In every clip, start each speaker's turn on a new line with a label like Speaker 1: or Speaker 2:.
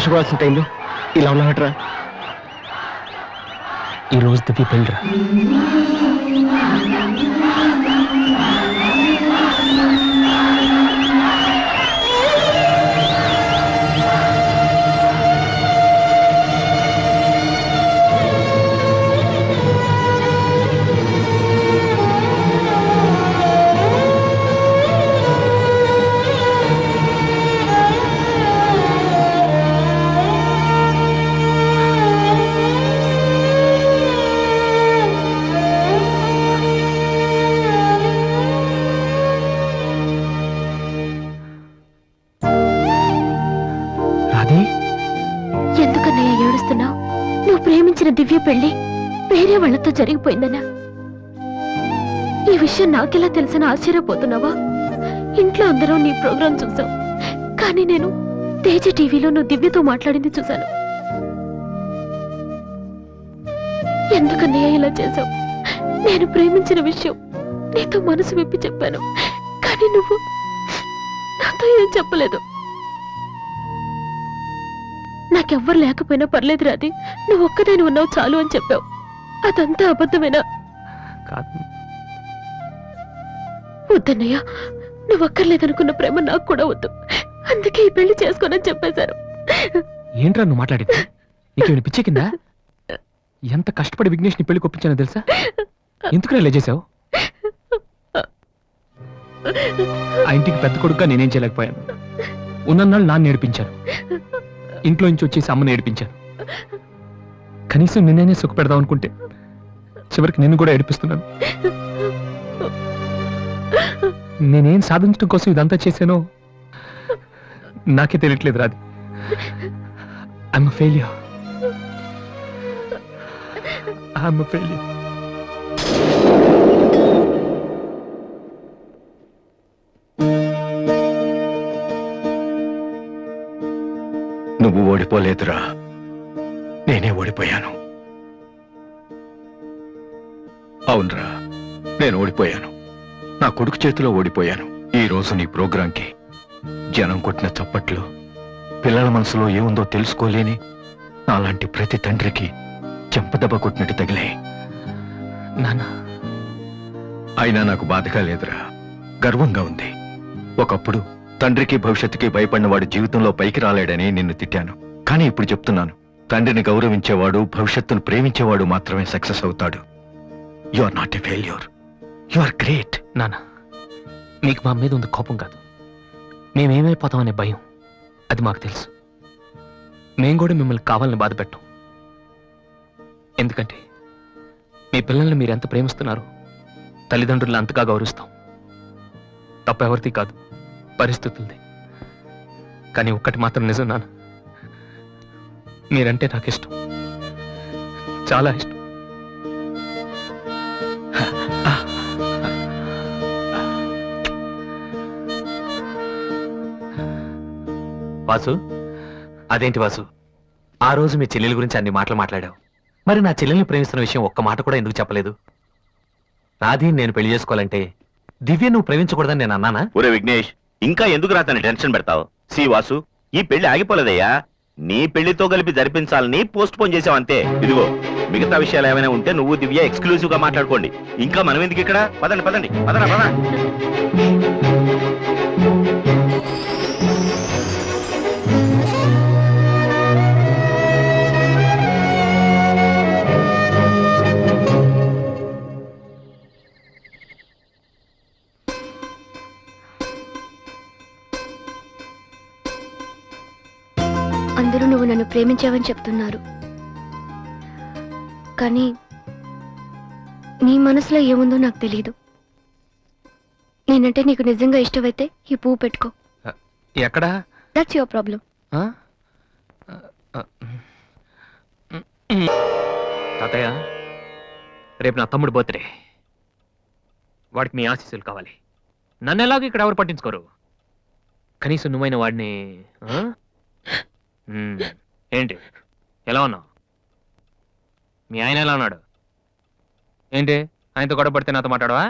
Speaker 1: సంతోషపడాల్సిన టైంలో ఇలా ఉన్నాడరా. ఈ రోజు దివ్య పెళ్ళిరా.
Speaker 2: ఎందుకన్నయ్య ఏడుస్తున్నావు? నువ్వు ప్రేమించిన దివ్య పెళ్లి వేరే వాళ్లతో జరిగిపోయిందన్నా. ఈ విషయం నాకెలా తెలిసిన ఆశ్చర్యపోతున్నావా? ఇంట్లో అందరం నీ ప్రోగ్రాం చూసాం, కానీ నేను తేజ టీవీలో నువ్వు దివ్యతో మాట్లాడింది చూశాను. ఎందుకన్నయ్య ఇలా చేశావు? నేను ప్రేమించిన విషయం నీతో మనసు విప్పి చెప్పాను, కానీ నువ్వు నాతో ఏం చెప్పలేదు. నాకెవ్వరు లేకపోయినా పర్లేదు రాది, నువ్వు ఒక్కదాని ఉన్నావు చాలు అని చెప్పావు. అదంతా అబద్ధమేనా? వద్దన్నయ్య, నువ్వు అక్కర్లేదనుకున్న ప్రేమ నాకు కూడా వద్దు. అందుకే ఈ పెళ్లి చేసుకోనని చెప్పేశారు.
Speaker 1: ఏంట్రా నువ్వు మాట్లాడింది? నీకేమైనా పిచ్చే కిందా? ఎంత కష్టపడి విఘ్నేష్ ని పెళ్లి కొప్పించానో తెలుసా? ఎందుకు ఇలా చేసావు? ఆ ఇంటికి పెద్ద కొడుకుగా నేనేం చేయలేకపోయాను. ఉన్నన్నాళ్ళు నాన్న నేర్పించాను, ఇంట్లో నుంచి వచ్చేసి అమ్మని ఏడిపించాను. కనీసం నిన్నే సుఖ పెడదాం అనుకుంటే చివరికి నిన్ను కూడా ఏడిపిస్తున్నాను. నేనేం సాధించడం కోసం ఇదంతా చేశానో నాకే తెలియట్లేదు రాది. I'm a failure. I'm a failure.
Speaker 3: నువ్వు ఓడిపోలేదురా, నేనే ఓడిపోయాను. అవునరా, నేను ఓడిపోయాను. నా కొడుకు చేతిలో ఓడిపోయాను. ఈ రోజు నీ ప్రోగ్రాంకి జనం కొట్టిన చప్పట్లు పిల్లల మనసులో ఏముందో తెలుసుకోలేని నాలాంటి ప్రతి తండ్రికి చెంపదెబ్బ కొట్టినట్టు తగిలాయి.
Speaker 1: నాన్న,
Speaker 3: అయినా నాకు బాధగా లేదురా, గర్వంగా ఉంది. ఒకప్పుడు తండ్రికి భవిష్యత్తుకి భయపడిన వాడు జీవితంలో పైకి రాలేడని నిన్ను తిట్టాను. కానీ ఇప్పుడు చెప్తున్నాను, తండ్రిని గౌరవించేవాడు, భవిష్యత్తును ప్రేమించేవాడు మాత్రమే సక్సెస్ అవుతాడు. You are not a failure, you are great.
Speaker 1: నాన్న, మీకు మా మీద ఉంది కోపం కాదు, మేమేమైపోతామనే భయం. అది మాకు తెలుసు. మేం కూడా మిమ్మల్ని కావాలని బాధ పెట్టాం. ఎందుకంటే మీ పిల్లల్ని మీరు ఎంత ప్రేమిస్తున్నారు, తల్లిదండ్రులను అంతగా గౌరవిస్తాం. తప్పెవరిది కాదు, పరిస్థితులది. కానీ ఒక్కటి మాత్రం నిజం నాన్న, మీరంటే నాకు ఇష్టం, చాలా ఇష్టం.
Speaker 4: వాసు, అదేంటి వాసు, ఆ రోజు మీ చెల్లెల గురించి అన్ని మాటలు మాట్లాడావు. మరి నా చెల్లెల్ని ప్రేమిస్తున్న విషయం ఒక్క మాట కూడా ఎందుకు చెప్పలేదు? రాధీని నేను పెళ్లి చేసుకోవాలంటే దివ్య నువ్వు ప్రేమించకూడదని నేను అన్నానా?
Speaker 5: ఒరే విఘ్నేష్, ఇంకా ఎందుకు రాతని టెన్షన్ పెడతావు? సి వాసు, ఈ పెళ్లి ఆగిపోలేదయ్యా. నీ పెళ్లితో కలిపి జరిపించాలని పోస్ట్ పోన్ చేసావంతే. ఇదిగో, మిగతా విషయాలు ఏమైనా ఉంటే నువ్వు దివ్య ఎక్స్క్లూజివ్ గా మాట్లాడుకోండి. ఇంకా మనం ఎందుకు ఇక్కడ? పదండి పదండి, పదరా పద.
Speaker 2: అందరూ నువ్వు నన్ను ప్రేమించావని చెప్తున్నారు, కానీ నీ మనసులో ఏముందో నాకు తెలియదు. నేనంటే నీకు నిజంగా ఇష్టమైతే ఈ పువ్వు పెట్టుకో.
Speaker 1: ఎక్కడా?
Speaker 2: That's your problem.
Speaker 1: తాతయ్య, రేపు నా తమ్ముడు బర్త్డే. వాడికి మీ ఆశీస్సులు కావాలి. నన్ను ఎలాగో ఇక్కడ ఎవరు పట్టించుకోరు. కనీసం నువ్వైన వాడిని. ఏంటి ఎలా ఉన్నావు? మీ ఆయన ఎలా ఉన్నాడు? ఏంటి ఆయనతో గొడవ పడితే నాతో మాట్లాడవా?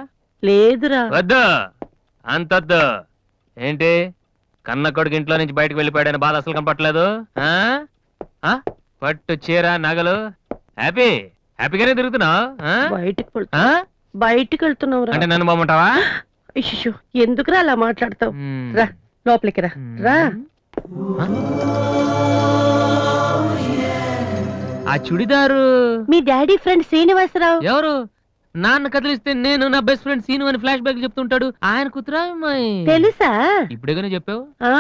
Speaker 6: లేదురా.
Speaker 1: వద్దు, అంతొద్దు. ఏంటి కన్న కొడుకు ఇంట్లో నుంచి బయటకు వెళ్ళిపోయాడని బాధ అసలు కనపట్లేదు. ఆ? ఆ? పట్టు చీర నగలు హ్యాపీగానే తిరుగుతున్నావు.
Speaker 6: బయటికి వెళ్తున్నావు
Speaker 1: అంటే నన్ను బాగుంటావా?
Speaker 6: ఎందుకురా అలా మాట్లాడతావు? రా లోపలికి రా. రా
Speaker 1: ఆ చుడిదారు
Speaker 6: మీ డాడీ ఫ్రెండ్ శ్రీనివాసరావు.
Speaker 1: ఎవరు? నాన్న కదిలిస్తే నేను నా బెస్ట్ ఫ్రెండ్ సీను అని ఫ్లాష్ బ్యాక్ చెప్తుంటాడు. ఆయన కూతురా అమ్మాయి?
Speaker 6: తెలుసా?
Speaker 1: ఇప్పుడేగానే చెప్పావు.
Speaker 6: ఆ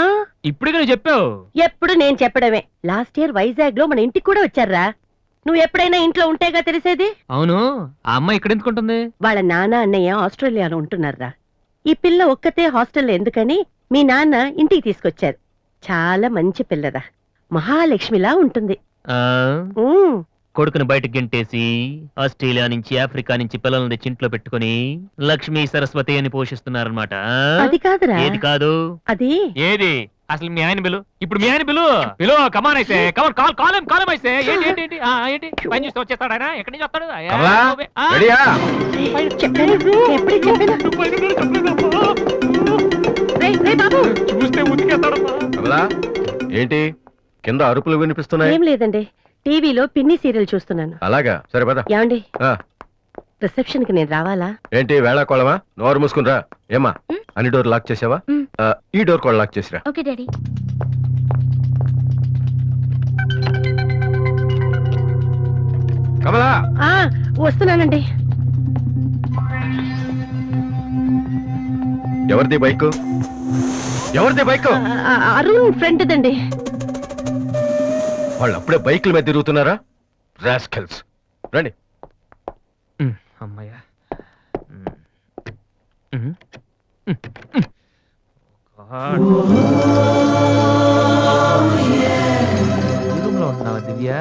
Speaker 1: ఇప్పుడేగానే చెప్పావు.
Speaker 6: ఎప్పుడు నేను చెప్పడమే. లాస్ట్ ఇయర్ వైజాగ్ లో మన ఇంటికి కూడా వచ్చారా. నువ్వు ఎప్పుడైనా ఇంట్లో ఉంటేగా తెలిసేది.
Speaker 1: అవును, ఆ అమ్మాయి ఇక్కడ ఎందుకుంటుంది?
Speaker 6: వాళ్ళ నాన్న అన్నయ్య ఆస్ట్రేలియాలో ఉంటున్నారా. ఈ పిల్ల ఒక్కతే హాస్టల్లో ఎందుకని మీ నాన్న ఇంటికి తీసుకొచ్చారు. చాలా మంచి పిల్లరా, మహాలక్ష్మిలా ఉంటుంది. ఉమ్,
Speaker 1: కొడుకుని బయటకు గెంటేసి ఆస్ట్రేలియా నుంచి ఆఫ్రికా నుంచి పిల్లల్ని తెచ్చి ఇంట్లో పెట్టుకుని లక్ష్మీ సరస్వతి అని పోషిస్తున్నారన్నమాట.
Speaker 6: అది కాదురా.
Speaker 1: ఏది కాదు?
Speaker 6: అది
Speaker 1: ఏది అసలు? మీ ఆయన బిలు. ఇప్పుడు మీ ఆయన బిలు కమాన్ అయితే కమాన్ కాలం అయితే ఏంటి ఏంటి ఏంటి ఏంటి పని చూస్తే వచ్చేస్తాడు ఆయన? ఎక్కడి నుంచి వస్తాడు?
Speaker 6: చెప్పాను, ఎప్పుడే చెప్పాను. రేయ్ బాబు,
Speaker 1: చూస్తే ఉతికేస్తాడమ్మా.
Speaker 3: ఏంటి కింద అరుపులు వినిపిస్తున్నాయి?
Speaker 6: ఏం లేదండి, టీవీలో పిన్ని సీరియల్ చూస్తున్నాను.
Speaker 3: అలాగా, సరే పద.
Speaker 6: ఏమండి,
Speaker 3: ఆ,
Speaker 6: రిసెప్షన్ కి నేను రావాలా?
Speaker 3: ఏంటి వేళాకోళమా? నోరు మూసుకునిరా. ఏమా అన్ని డోర్ లాక్ చేసావా? ఈ డోర్ కూడా లాక్ చేసిరా.
Speaker 2: Okay daddy.
Speaker 3: కమలా,
Speaker 6: ఆ వస్తున్నానండి.
Speaker 3: ఎవరిది బైక్? ఎవరిది బైక్?
Speaker 6: అరుణ్ ఫ్రెండ్ దండి.
Speaker 3: వాళ్ళు అప్పుడే బైకుల మీద తిరుగుతున్నారా? రాస్కెల్స్. రండి.
Speaker 1: అమ్మయ్యా. రూమ్ లో ఉంటున్నావా దివ్య?